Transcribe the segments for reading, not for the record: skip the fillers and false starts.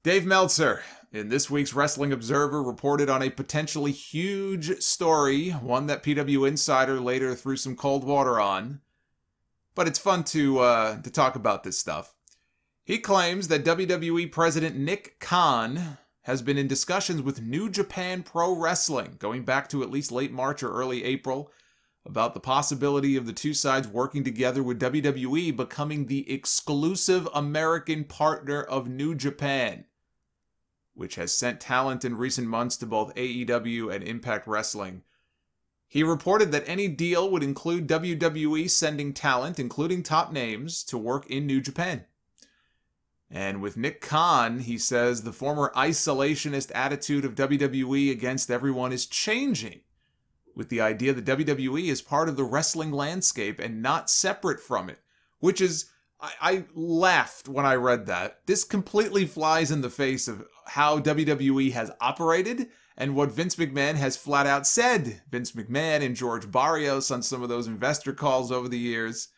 Dave Meltzer, in this week's Wrestling Observer, reported on a potentially huge story, one that PWInsider later threw some cold water on. But it's fun to talk about this stuff. He claims that WWE President Nick Khan has been in discussions with New Japan Pro Wrestling, going back to at least late March or early April, about the possibility of the two sides working together with WWE becoming the exclusive American partner of New Japan, which has sent talent in recent months to both AEW and Impact Wrestling. He reported that any deal would include WWE sending talent, including top names, to work in New Japan. And with Nick Khan, he says the former isolationist attitude of WWE against everyone is changing, with the idea that WWE is part of the wrestling landscape and not separate from it, which is, I laughed when I read that. This completely flies in the face of how WWE has operated and what Vince McMahon has flat out said. Vince McMahon and George Barrios on some of those investor calls over the years,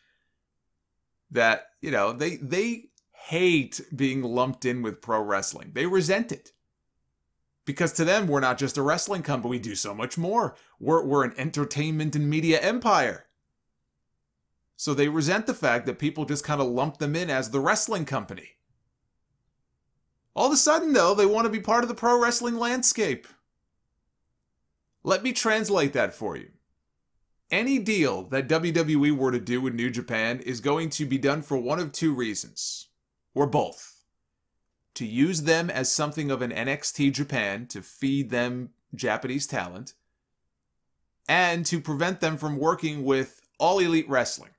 that, you know, they hate being lumped in with pro wrestling. They resent it. Because to them, we're not just a wrestling company. We do so much more. We're an entertainment and media empire. So they resent the fact that people just kind of lump them in as the wrestling company. All of a sudden, though, they want to be part of the pro wrestling landscape. Let me translate that for you. Any deal that WWE were to do with New Japan is going to be done for one of two reasons, or both. To use them as something of an NXT Japan to feed them Japanese talent, and to prevent them from working with All Elite Wrestling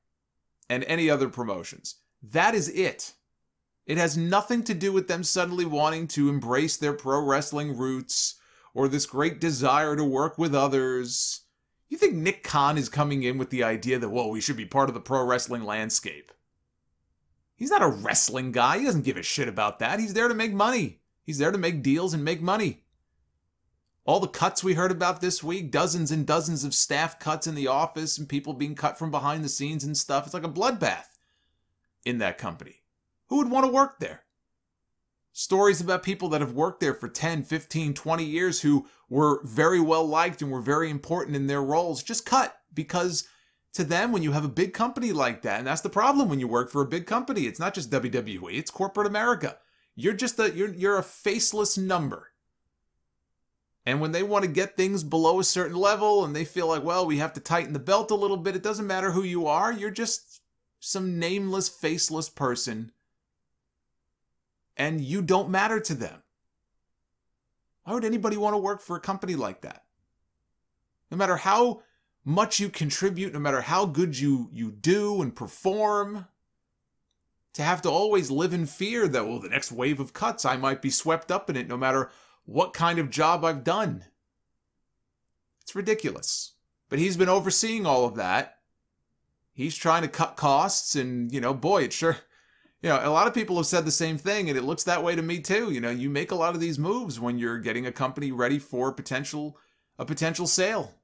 and any other promotions. That is it. It has nothing to do with them suddenly wanting to embrace their pro wrestling roots or this great desire to work with others. You think Nick Khan is coming in with the idea that, whoa, we should be part of the pro wrestling landscape? He's not a wrestling guy. He doesn't give a shit about that. He's there to make money. He's there to make deals and make money. All the cuts we heard about this week, dozens and dozens of staff cuts in the office and people being cut from behind the scenes and stuff. It's like a bloodbath in that company. Who would want to work there? Stories about people that have worked there for 10, 15, 20 years who were very well liked and were very important in their roles just cut because to them, when you have a big company like that, and that's the problem when you work for a big company, it's not just WWE, it's corporate America. You're just you're a faceless number. And when they want to get things below a certain level and they feel like, well, we have to tighten the belt a little bit, it doesn't matter who you are, you're just some nameless, faceless person. And you don't matter to them. Why would anybody want to work for a company like that? No matter how much you contribute, no matter how good you do and perform, to have to always live in fear that, well, the next wave of cuts, I might be swept up in it no matter what kind of job I've done. It's ridiculous. But he's been overseeing all of that. He's trying to cut costs and, you know, boy, it sure, you know, a lot of people have said the same thing and it looks that way to me too. You know, you make a lot of these moves when you're getting a company ready for a potential sale.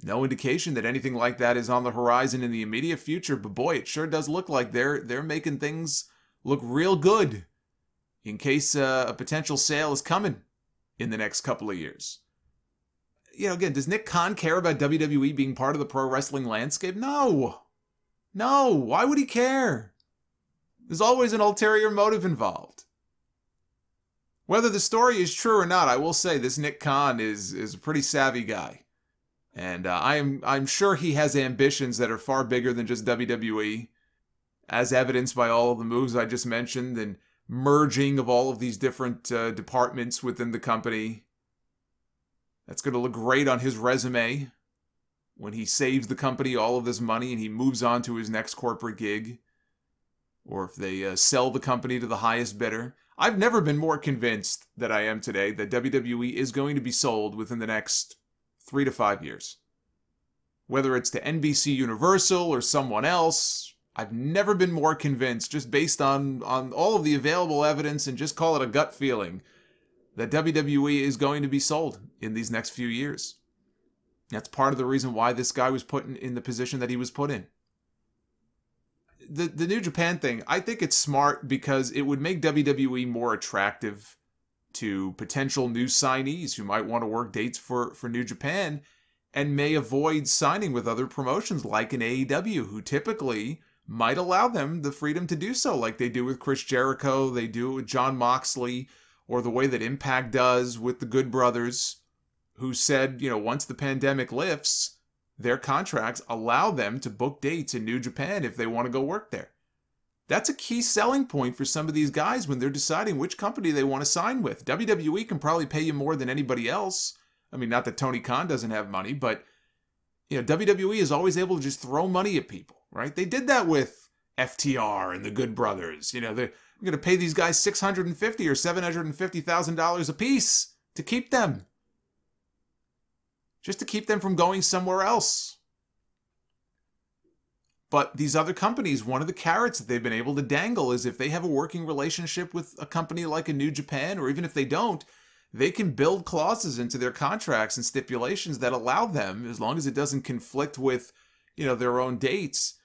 No indication that anything like that is on the horizon in the immediate future, but boy, it sure does look like they're making things look real good in case a potential sale is coming in the next couple of years. You know, again, does Nick Khan care about WWE being part of the pro wrestling landscape? No. No, why would he care? There's always an ulterior motive involved. Whether the story is true or not, I will say this Nick Khan is a pretty savvy guy. And I'm sure he has ambitions that are far bigger than just WWE, as evidenced by all of the moves I just mentioned and merging of all of these different departments within the company. That's going to look great on his resume when he saves the company all of this money and he moves on to his next corporate gig. Or if they sell the company to the highest bidder. I've never been more convinced than I am today that WWE is going to be sold within the next 3 to 5 years. Whether it's to NBC Universal or someone else, I've never been more convinced, just based on all of the available evidence and just call it a gut feeling, that WWE is going to be sold in these next few years. That's part of the reason why this guy was put in the position that he was put in. the New Japan thing, I think it's smart because it would make WWE more attractive to potential new signees who might want to work dates for New Japan and may avoid signing with other promotions like an AEW, who typically might allow them the freedom to do so, like they do with Chris Jericho, they do it with Jon Moxley, or the way that Impact does with the Good Brothers, who said, once the pandemic lifts, their contracts allow them to book dates in New Japan if they want to go work there. That's a key selling point for some of these guys when they're deciding which company they want to sign with. WWE can probably pay you more than anybody else. I mean, not that Tony Khan doesn't have money, but WWE is always able to just throw money at people, right? They did that with FTR and the Good Brothers. They're going to pay these guys $650,000 or $750,000 a piece to keep them. Just to keep them from going somewhere else. But these other companies, one of the carrots that they've been able to dangle is if they have a working relationship with a company like a New Japan, or even if they don't, they can build clauses into their contracts and stipulations that allow them, as long as it doesn't conflict with, their own dates.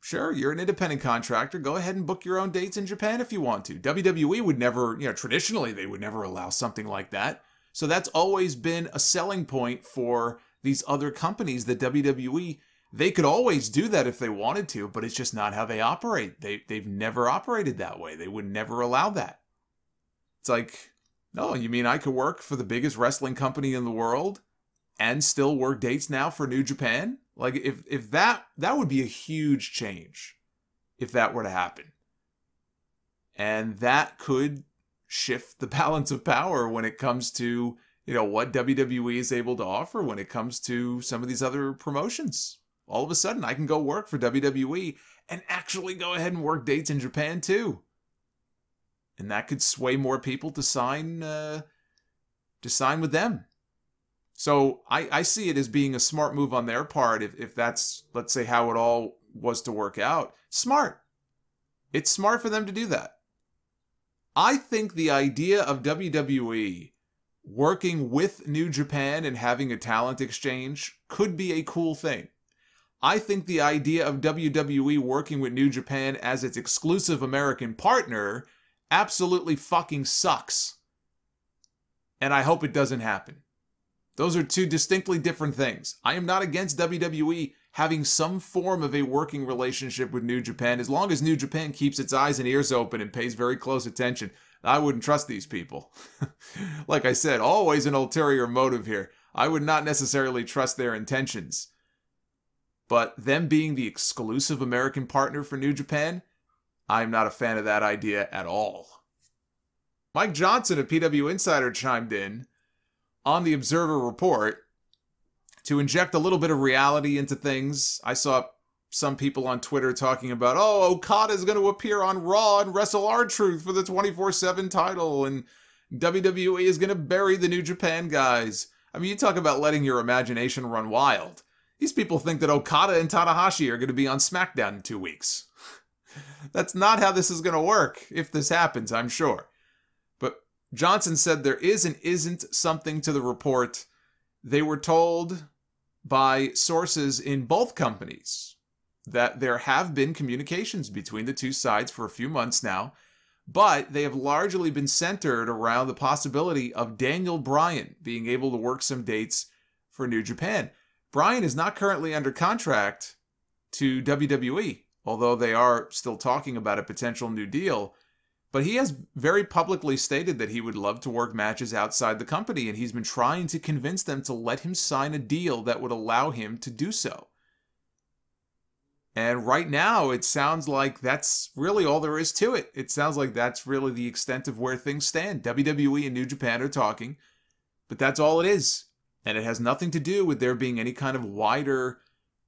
Sure, you're an independent contractor. Go ahead and book your own dates in Japan if you want to. WWE would never, traditionally they would never allow something like that. So that's always been a selling point for these other companies that WWE, they could always do that if they wanted to, but it's just not how they operate. They've never operated that way. They would never allow that. It's like, no, you mean I could work for the biggest wrestling company in the world and still work dates now for New Japan? Like, if that would be a huge change if that were to happen. And that could shift the balance of power when it comes to, what WWE is able to offer when it comes to some of these other promotions. All of a sudden, I can go work for WWE and actually go ahead and work dates in Japan too. And that could sway more people to sign with them. So I see it as being a smart move on their part if that's, let's say, how it all was to work out. Smart. It's smart for them to do that. I think the idea of WWE working with New Japan and having a talent exchange could be a cool thing. I think the idea of WWE working with New Japan as its exclusive American partner absolutely fucking sucks. And I hope it doesn't happen. Those are two distinctly different things. I am not against WWE having some form of a working relationship with New Japan, as long as New Japan keeps its eyes and ears open and pays very close attention. I wouldn't trust these people. Like I said, always an ulterior motive here. I would not necessarily trust their intentions. But them being the exclusive American partner for New Japan, I'm not a fan of that idea at all. Mike Johnson of PWInsider chimed in on the Observer Report to inject a little bit of reality into things. I saw some people on Twitter talking about, Okada's going to appear on Raw and wrestle R-Truth for the 24/7 title, and WWE is going to bury the New Japan guys. I mean, you talk about letting your imagination run wild. These people think that Okada and Tanahashi are going to be on SmackDown in 2 weeks. That's not how this is going to work, if this happens, I'm sure. But Johnson said there is and isn't something to the report. They were told by sources in both companies that there have been communications between the two sides for a few months now, but they have largely been centered around the possibility of Daniel Bryan being able to work some dates for New Japan. Bryan is not currently under contract to WWE, although they are still talking about a potential new deal. But he has very publicly stated that he would love to work matches outside the company, and he's been trying to convince them to let him sign a deal that would allow him to do so. And right now, it sounds like that's really all there is to it. It sounds like that's really the extent of where things stand. WWE and New Japan are talking, but that's all it is. And it has nothing to do with there being any kind of wider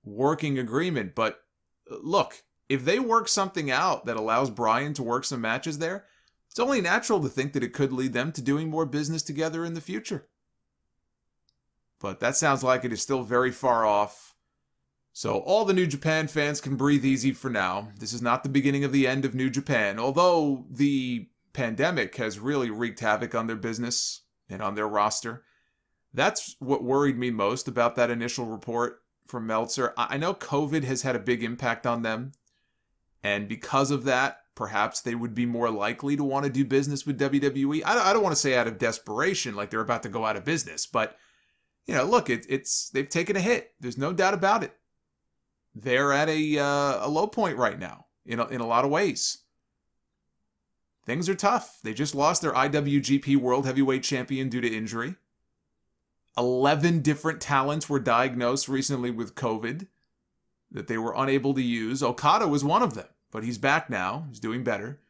working agreement. But look, if they work something out that allows Bryan to work some matches there, it's only natural to think that it could lead them to doing more business together in the future. But that sounds like it is still very far off. So all the New Japan fans can breathe easy for now. This is not the beginning of the end of New Japan, although the pandemic has really wreaked havoc on their business and on their roster. That's what worried me most about that initial report from Meltzer. I know COVID has had a big impact on them, And because of that, perhaps they would be more likely to want to do business with WWE. I don't want to say out of desperation, like they're about to go out of business, but look, they've taken a hit. There's no doubt about it. They're at a low point right now in a lot of ways. Things are tough. They just lost their IWGP World Heavyweight Champion due to injury. 11 different talents were diagnosed recently with COVID that they were unable to use. Okada was one of them, but he's back now. He's doing better.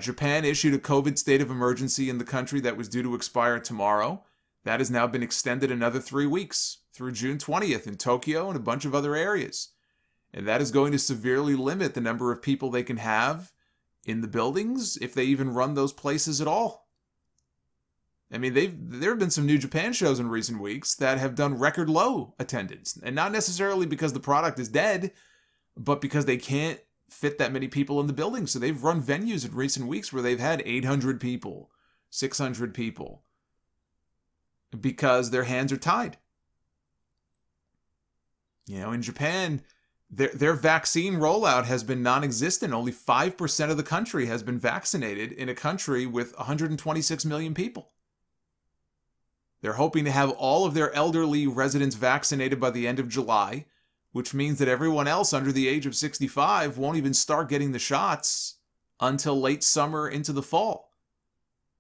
Japan issued a COVID state of emergency in the country that was due to expire tomorrow. That has now been extended another 3 weeks through June 20th in Tokyo and a bunch of other areas. And that is going to severely limit the number of people they can have in the buildings, if they even run those places at all. I mean, there have been some New Japan shows in recent weeks that have done record low attendance. And not necessarily because the product is dead, but because they can't fit that many people in the building. So they've run venues in recent weeks where they've had 800 people, 600 people, because their hands are tied. In Japan, their vaccine rollout has been non-existent. Only 5% of the country has been vaccinated in a country with 126 million people. They're hoping to have all of their elderly residents vaccinated by the end of July, which means that everyone else under the age of 65 won't even start getting the shots until late summer into the fall.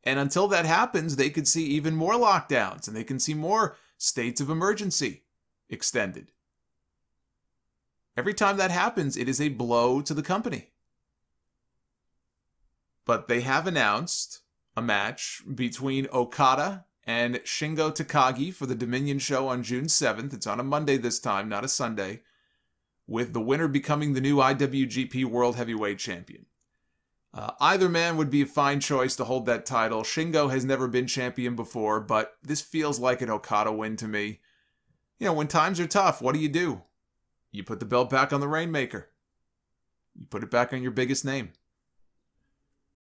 And until that happens, they could see even more lockdowns, and they can see more states of emergency extended. Every time that happens, it is a blow to the company. But they have announced a match between Okada and Shingo Takagi for the Dominion show on June 7th. It's on a Monday this time, not a Sunday, with the winner becoming the new IWGP World Heavyweight Champion. Either man would be a fine choice to hold that title. Shingo has never been champion before, but this feels like an Okada win to me. When times are tough, what do? You put the belt back on the Rainmaker. You put it back on your biggest name.